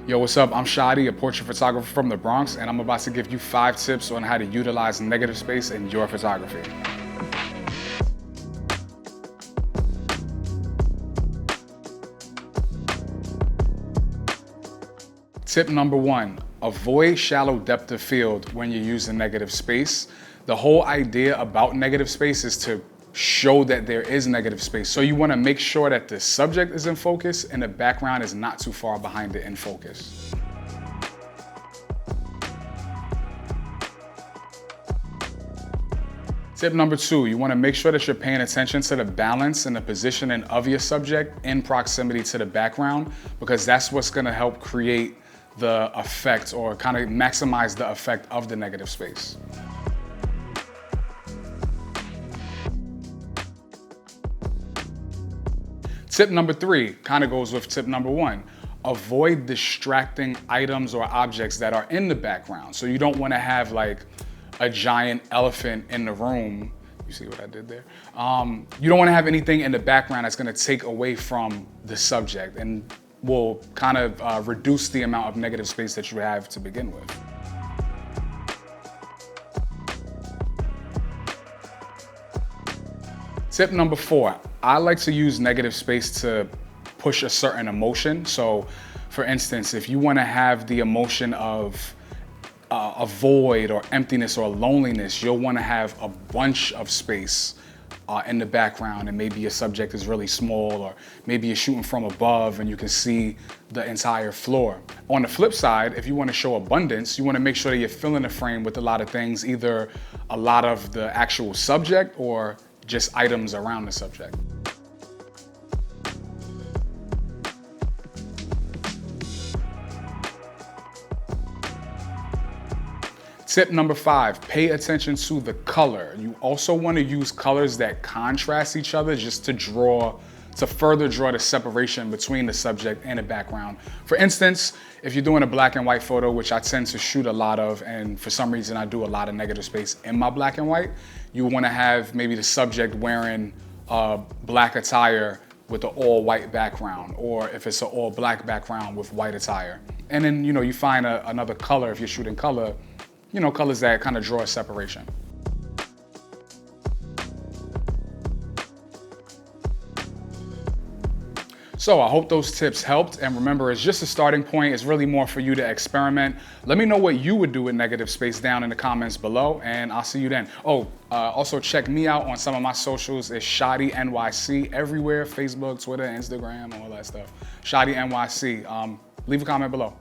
Yo, what's up? I'm Shotti, a portrait photographer from the Bronx, and I'm about to give you 5 tips on how to utilize negative space in your photography. Tip number 1, avoid shallow depth of field when you're using negative space. The whole idea about negative space is to show that there is negative space. So you want to make sure that the subject is in focus and the background is not too far behind it in focus. Tip number 2, you want to make sure that you're paying attention to the balance and the positioning of your subject in proximity to the background, because that's what's going to help create the effect or kind of maximize the effect of the negative space. Tip number 3 kind of goes with tip number 1. Avoid distracting items or objects that are in the background. So you don't want to have like a giant elephant in the room. You see what I did there? You don't want to have anything in the background that's going to take away from the subject and will kind of reduce the amount of negative space that you have to begin with. Tip number 4, I like to use negative space to push a certain emotion. So for instance, if you want to have the emotion of a void or emptiness or loneliness, you'll want to have a bunch of space in the background, and maybe your subject is really small, or maybe you're shooting from above and you can see the entire floor. On the flip side, if you want to show abundance, you want to make sure that you're filling the frame with a lot of things, either a lot of the actual subject or just items around the subject. Tip number 5, pay attention to the color. You also want to use colors that contrast each other just to further draw the separation between the subject and the background. For instance, if you're doing a black and white photo, which I tend to shoot a lot of, and for some reason I do a lot of negative space in my black and white, you want to have maybe the subject wearing black attire with an all white background, or if it's an all black background with white attire. And then, you find another color if you're shooting color, colors that kind of draw a separation. So I hope those tips helped, and remember, it's just a starting point. It's really more for you to experiment. Let me know what you would do with negative space down in the comments below, and I'll see you then. Also check me out on some of my socials. It's Shotti NYC everywhere: Facebook, Twitter, Instagram, all that stuff. Shotti NYC. Leave a comment below.